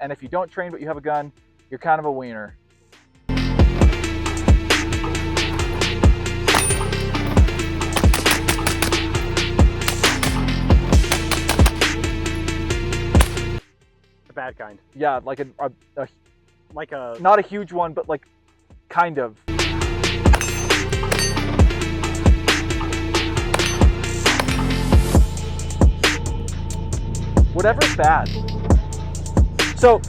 and if you don't train but you have a gun, you're kind of a wiener. The bad kind. Yeah, like Like a... not a huge one, but like kind of. Whatever's bad. So,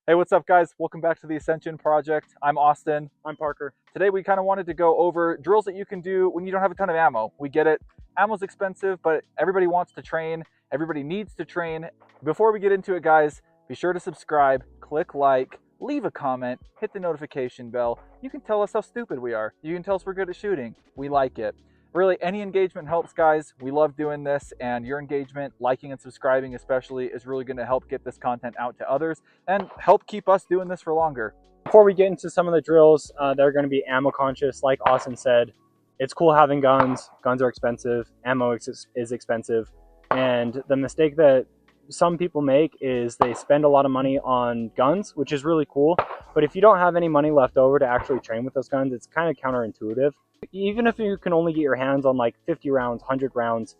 hey, what's up guys? Welcome back to the Ascension Project. I'm Austin. I'm Parker. Today we kind of wanted to go over drills that you can do when you don't have a ton of ammo. We get it. Ammo's expensive, but everybody wants to train. Everybody needs to train. Before we get into it, guys, be sure to subscribe, click like, leave a comment, hit the notification bell. You can tell us how stupid we are. You can tell us we're good at shooting. We like it. Really, any engagement helps, guys. We love doing this, and your engagement, liking and subscribing especially, is really going to help get this content out to others and help keep us doing this for longer. Before we get into some of the drills that are going to be ammo conscious, like Austin said, it's cool having guns. Guns are expensive. Ammo is expensive. And the mistake that some people make is they spend a lot of money on guns, which is really cool. But if you don't have any money left over to actually train with those guns, it's kind of counterintuitive. Even if you can only get your hands on like 50 rounds, 100 rounds,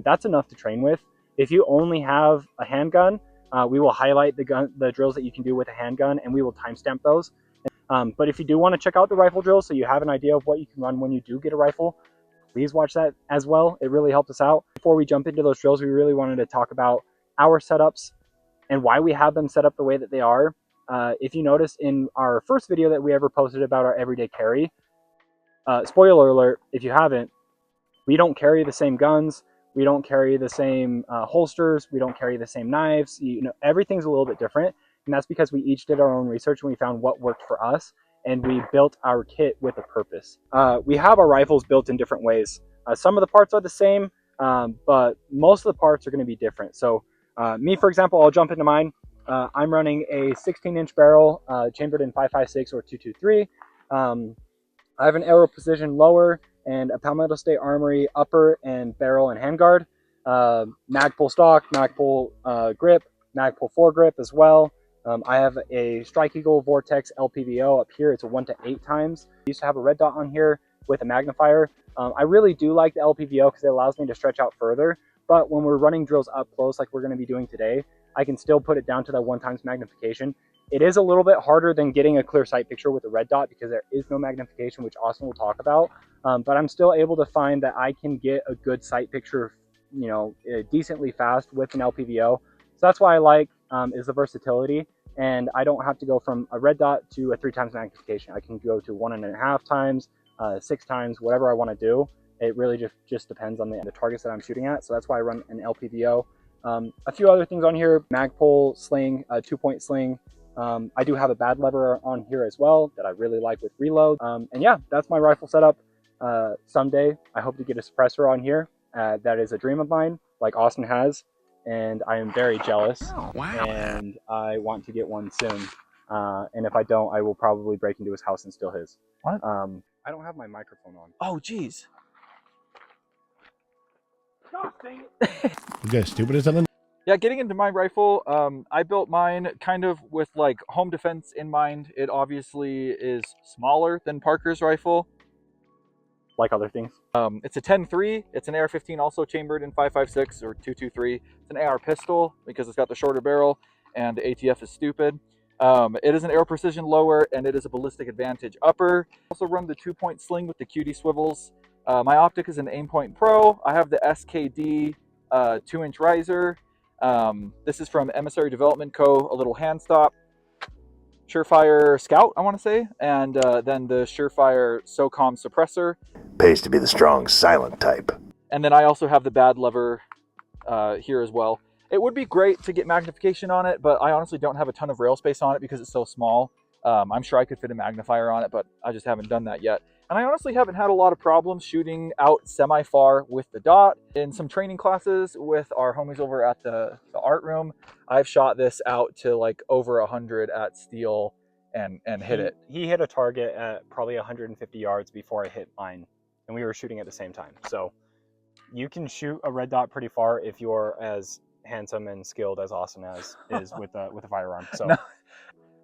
that's enough to train with. If you only have a handgun, we will highlight the drills that you can do with a handgun, and we will timestamp those. But if you do want to check out the rifle drills so you have an idea of what you can run when you do get a rifle, please watch that as well. It really helps us out. Before we jump into those drills, we really wanted to talk about our setups and why we have them set up the way that they are. If you notice in our first video that we ever posted about our everyday carry, spoiler alert, if you haven't, we don't carry the same guns. We don't carry the same holsters. We don't carry the same knives. You know, everything's a little bit different. And that's because we each did our own research and we found what worked for us. And we built our kit with a purpose. We have our rifles built in different ways. Some of the parts are the same, but most of the parts are going to be different. So me, for example, I'll jump into mine. I'm running a 16-inch barrel chambered in 5.56 or 223. I have an Aero Precision lower and a Palmetto State Armory upper and barrel and handguard. Magpul stock, Magpul grip, Magpul foregrip as well. I have a Strike Eagle Vortex LPVO up here. It's a 1-to-8 times. I used to have a red dot on here with a magnifier. I really do like the LPVO because it allows me to stretch out further. But when we're running drills up close like we're going to be doing today, I can still put it down to that 1x magnification. It is a little bit harder than getting a clear sight picture with a red dot because there is no magnification, which Austin will talk about. But I'm still able to find that I can get a good sight picture, you know, decently fast with an LPVO. So that's why I like is the versatility. And I don't have to go from a red dot to a 3x magnification. I can go to 1.5 times, 6 times, whatever I want to do. It really just depends on the targets that I'm shooting at. So that's why I run an LPVO. A few other things on here: Magpul sling, 2-point sling. I do have a bad lever on here as well that I really like with reload. And yeah, that's my rifle setup. Someday I hope to get a suppressor on here. That is a dream of mine, like Austin has. And I am very jealous. Oh, wow. And I want to get one soon. And if I don't, I will probably break into his house and steal his. What? I don't have my microphone on. Oh, geez. You guys stupid as something? Yeah, getting into my rifle, I built mine kind of with like home defense in mind. It obviously is smaller than Parker's rifle. Like other things. It's a 10.3. It's an AR-15 also chambered in 5.56 or 223. It's an AR pistol because it's got the shorter barrel and the ATF is stupid. It is an Aero Precision lower and it is a Ballistic Advantage upper. I also run the 2-point sling with the QD swivels. My optic is an Aimpoint Pro. I have the SKD 2-inch riser. This is from Emissary Development Co., a little hand stop. Surefire Scout, I want to say, and then the Surefire SOCOM suppressor. Pays to be the strong, silent type. And then I also have the bad lever here as well. It would be great to get magnification on it, but I honestly don't have a ton of rail space on it because it's so small. I'm sure I could fit a magnifier on it, but I just haven't done that yet. And I honestly haven't had a lot of problems shooting out semi-far with the dot. In some training classes with our homies over at the art room, I've shot this out to like over 100 at steel and hit it. He hit a target at probably 150 yards before I hit mine, and we were shooting at the same time. So you can shoot a red dot pretty far if you're as handsome and skilled as Austin is with a firearm. So. No.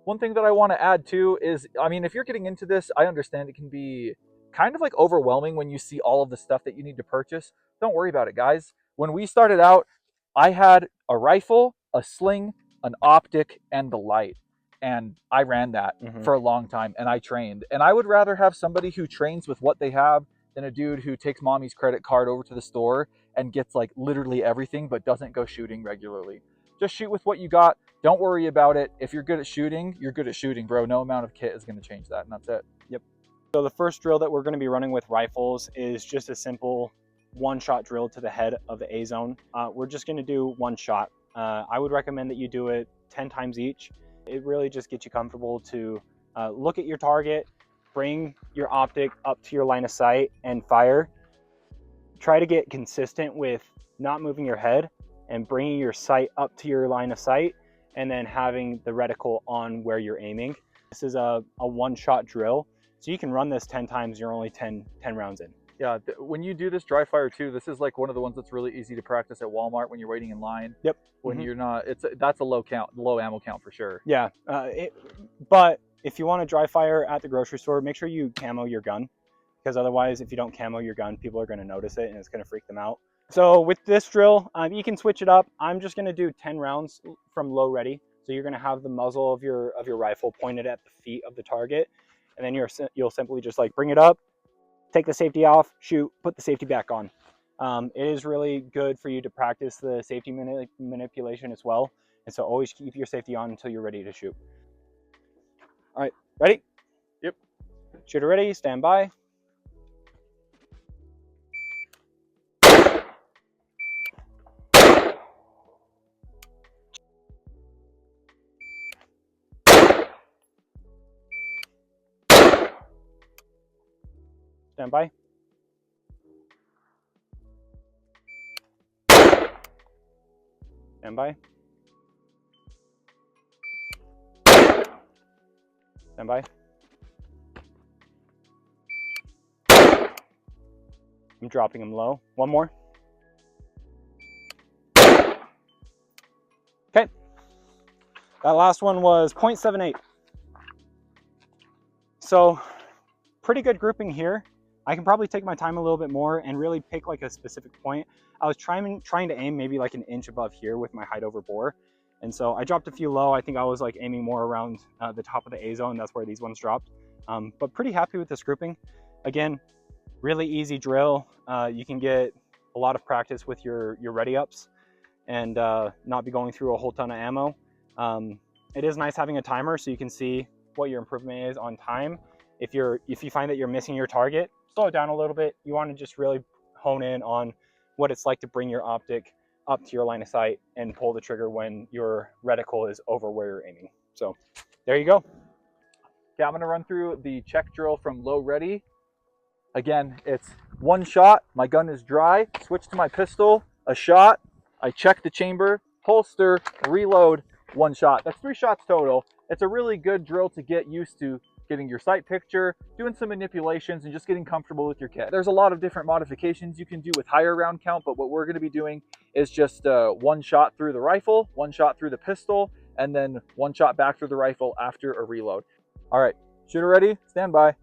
One thing that I want to add too is, I mean, if you're getting into this, I understand it can be kind of like overwhelming when you see all of the stuff that you need to purchase. Don't worry about it, guys. When we started out, I had a rifle, a sling, an optic, and the light. And I ran that for a long time, and I trained. And I would rather have somebody who trains with what they have than a dude who takes mommy's credit card over to the store and gets like literally everything but doesn't go shooting regularly. Just shoot with what you got. Don't worry about it. If you're good at shooting, you're good at shooting, bro. No amount of kit is going to change that, and that's it. Yep. So the first drill that we're going to be running with rifles is just a simple one-shot drill to the head of the A zone. We're just going to do one shot. I would recommend that you do it 10 times each. It really just gets you comfortable to look at your target, bring your optic up to your line of sight, and fire. Try to get consistent with not moving your head and bringing your sight up to your line of sight, and then having the reticle on where you're aiming. This is a one-shot drill, so you can run this 10 times. You're only 10 rounds in. Yeah, when you do this dry fire too, this is like one of the ones that's really easy to practice at Walmart when you're waiting in line. Yep. When you're not, that's a low ammo count for sure. Yeah, but if you want to dry fire at the grocery store, make sure you camo your gun, because otherwise, if you don't camo your gun, people are going to notice it and it's going to freak them out. So with this drill, you can switch it up. I'm just going to do 10 rounds from low ready. So you're going to have the muzzle of your rifle pointed at the feet of the target, and then you'll simply just like bring it up, take the safety off, shoot, put the safety back on. It is really good for you to practice the safety manipulation as well. And so always keep your safety on until you're ready to shoot. All right, ready? Yep. Shooter ready, stand by. Stand by. Stand by. Stand by. I'm dropping them low. One more. Okay. That last one was 0.78. So pretty good grouping here. I can probably take my time a little bit more and really pick like a specific point. I was trying to aim maybe like an inch above here with my height over bore. And so I dropped a few low. I think I was like aiming more around the top of the A zone. That's where these ones dropped. But pretty happy with this grouping. Again, really easy drill. You can get a lot of practice with your ready ups and not be going through a whole ton of ammo. It is nice having a timer so you can see what your improvement is on time. If you find that you're missing your target, slow it down a little bit. You want to just really hone in on what it's like to bring your optic up to your line of sight and pull the trigger when your reticle is over where you're aiming. So there you go. Okay, I'm going to run through the check drill from low ready. Again, it's one shot, my gun is dry, switch to my pistol, a shot, I check the chamber, holster, reload, one shot. That's 3 shots total. It's a really good drill to get used to getting your sight picture, doing some manipulations, and just getting comfortable with your kit. There's a lot of different modifications you can do with higher round count, but what we're going to be doing is just one shot through the rifle, one shot through the pistol, and then one shot back through the rifle after a reload. All right, shooter ready, stand by.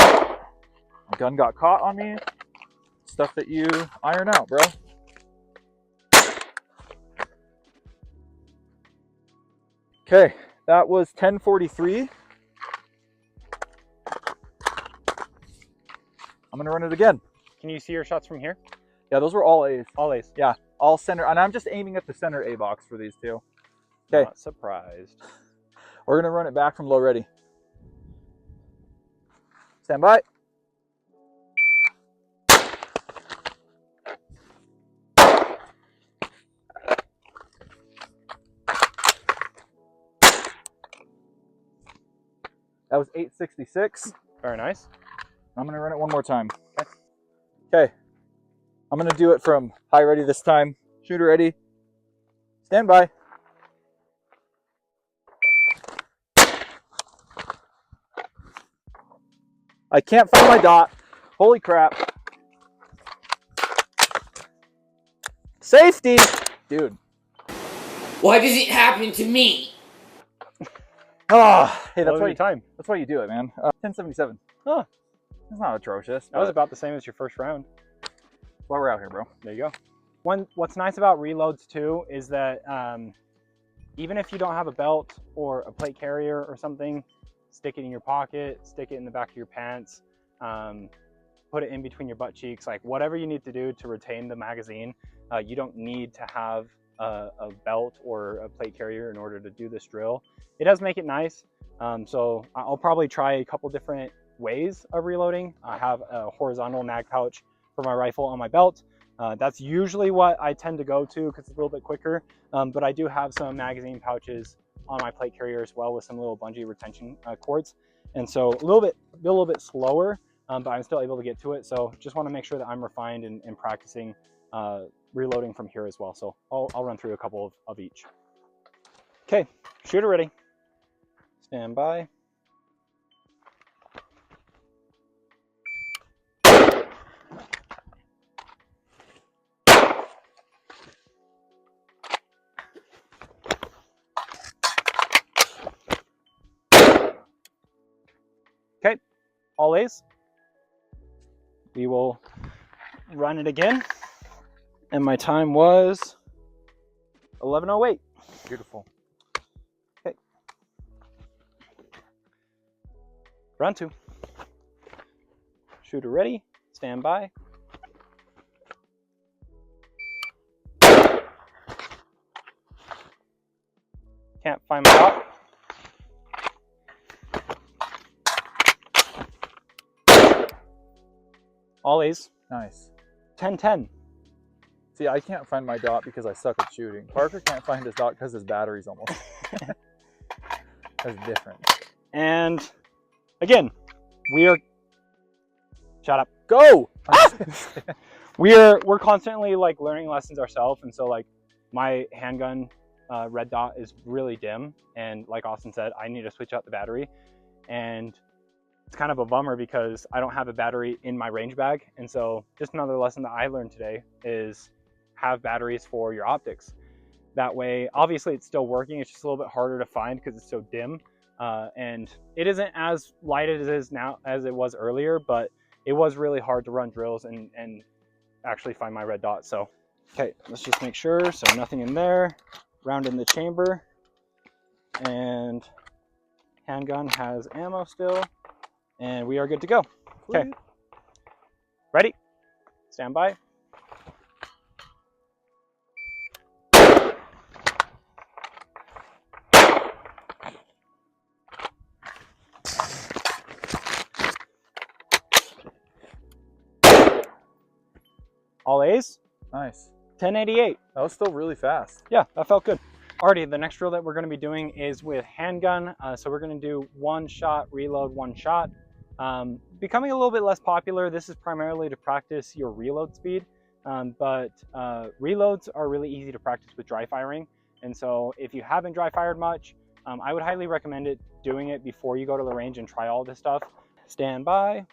My gun got caught on me. Stuff that you iron out, bro. Okay, that was 10:43. I'm gonna run it again. Can you see your shots from here? Yeah, those were all A's. All A's. Yeah, all center, and I'm just aiming at the center A box for these two. Okay. Not surprised. We're gonna run it back from low ready. Stand by. That was 866. Very nice. I'm gonna run it one more time. Okay. I'm gonna do it from high ready this time. Shooter ready. Stand by. I can't find my dot. Holy crap. Safety! Dude. Why does it happen to me? Oh, hey, What was your time? That's why you do it, man. 1077. Huh. It's not atrocious. That was about the same as your first round. That's why we're out here, bro. There you go. What's nice about reloads too is that even if you don't have a belt or a plate carrier or something, stick it in your pocket, stick it in the back of your pants, put it in between your butt cheeks, like whatever you need to do to retain the magazine. You don't need to have a belt or a plate carrier in order to do this drill. It does make it nice. So I'll probably try a couple different ways of reloading. I have a horizontal mag pouch for my rifle on my belt. That's usually what I tend to go to because it's a little bit quicker. But I do have some magazine pouches on my plate carrier as well with some little bungee retention cords. And so a little bit slower, but I'm still able to get to it. So just want to make sure that I'm refined and practicing reloading from here as well. So I'll run through a couple of each. Okay, shooter ready. Stand by. Okay, all A's. We will run it again. And my time was 11:08. Beautiful. Okay. Round 2. Shooter ready. Stand by. Can't find my dot. All A's. Nice. 10-10. See, I can't find my dot because I suck at shooting. Parker can't find his dot because his battery's almost. That's different. And again, we are. Shut up. Go! We're constantly like learning lessons ourselves, and so like my handgun red dot is really dim, and like Austin said, I need to switch out the battery, and it's kind of a bummer because I don't have a battery in my range bag. And so just another lesson that I learned today is have batteries for your optics. That way, obviously it's still working, it's just a little bit harder to find because it's so dim, and it isn't as light as it is now as it was earlier, but it was really hard to run drills and actually find my red dot. So okay, let's just make sure, so nothing in there. Round in the chamber, and handgun has ammo still, and we are good to go. Okay, ready, stand by. All A's. Nice. 1088. That was still really fast. Yeah, that felt good. Alrighty, the next drill that we're going to be doing is with handgun. So we're going to do one shot, reload, one shot. Becoming a little bit less popular. This is primarily to practice your reload speed, but reloads are really easy to practice with dry firing. And so if you haven't dry fired much, I would highly recommend doing it before you go to the range and try all this stuff. Stand by.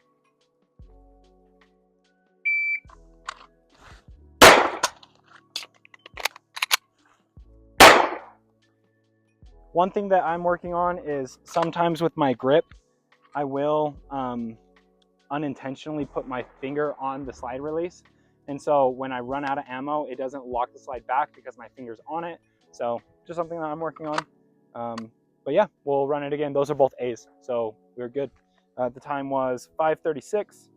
One thing that I'm working on is sometimes with my grip, I will unintentionally put my finger on the slide release. And so when I run out of ammo, it doesn't lock the slide back because my finger's on it. So just something that I'm working on. But yeah, we'll run it again. Those are both A's, so we're good. The time was 5:36,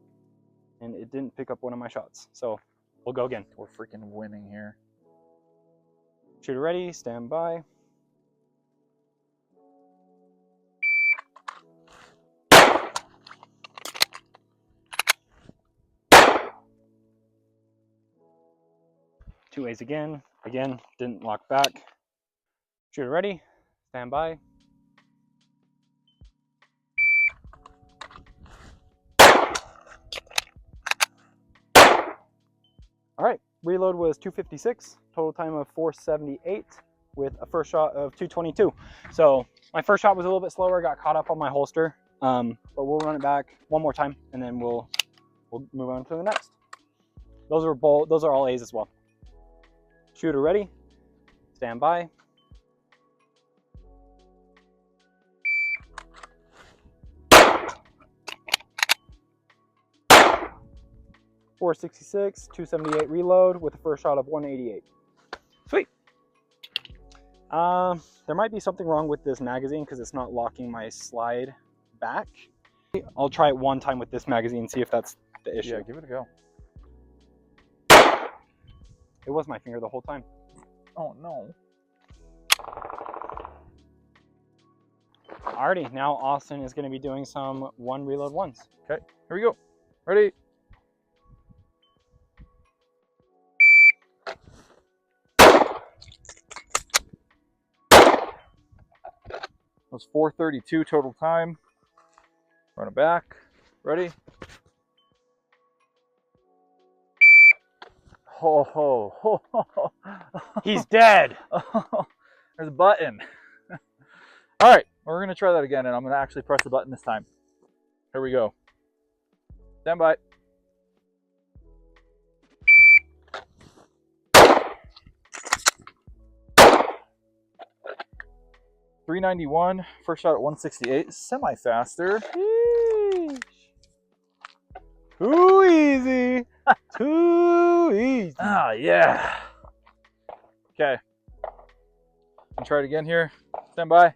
and it didn't pick up one of my shots. So we'll go again. We're freaking winning here. Shooter ready, stand by. Two A's again, didn't lock back. Shooter ready, stand by. All right, reload was 256, total time of 478 with a first shot of 222. So my first shot was a little bit slower, got caught up on my holster, but we'll run it back one more time and then we'll we'll move on to the next. Those are all A's as well. Shooter ready. Stand by. .466, 278 reload with a first shot of 188. Sweet. There might be something wrong with this magazine because it's not locking my slide back. I'll try it one time with this magazine, see if that's the issue. Yeah, give it a go. It was my finger the whole time. Oh no. Alrighty, now Austin is going to be doing some one reload ones. Okay, here we go. Ready? That was 4:32 total time. Run it back. Ready? Ho ho ho ho. He's dead. There's a button. All right, we're gonna try that again, and I'm gonna actually press the button this time. Here we go. Stand by. .391. First shot at 168. Semi faster. Too easy. Too easy. Ah, yeah. Okay. I'll try it again here. Stand by.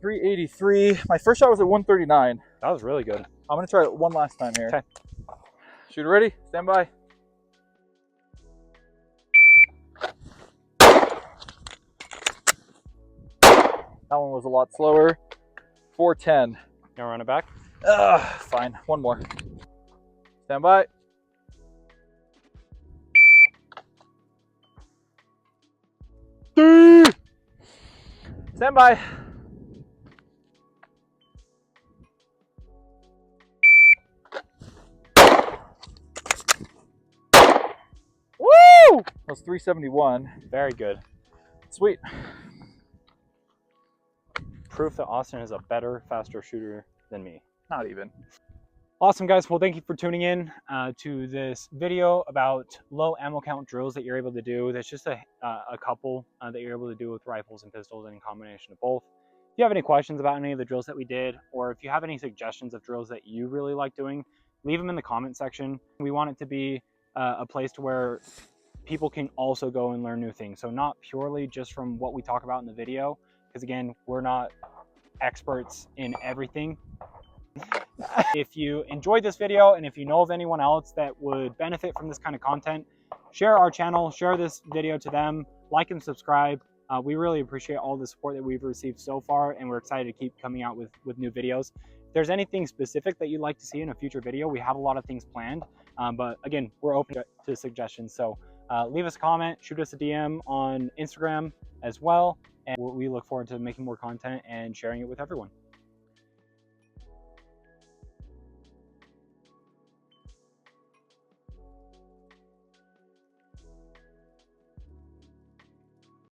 .383. My first shot was at 139. That was really good. I'm gonna try it one last time here. Okay. Shooter ready? Stand by. That one was a lot slower. 410. Now run it back. Fine. One more. Stand by. Stand by. Woo! That was 371. Very good. Sweet. Proof that Austin is a better, faster shooter than me. Not even. Awesome, guys. Well, thank you for tuning in to this video about low ammo count drills that you're able to do. There's just a couple that you're able to do with rifles and pistols and in combination of both. If you have any questions about any of the drills that we did, or if you have any suggestions of drills that you really like doing, leave them in the comment section. We want it to be a place to where people can also go and learn new things. So not purely just from what we talk about in the video, because again, we're not experts in everything. If you enjoyed this video and if you know of anyone else that would benefit from this kind of content, share our channel, share this video to them, like and subscribe. We really appreciate all the support that we've received so far, and we're excited to keep coming out with new videos. If there's anything specific that you'd like to see in a future video, we have a lot of things planned, but again, we're open to suggestions. So leave us a comment, shoot us a DM on Instagram as well, and we look forward to making more content and sharing it with everyone.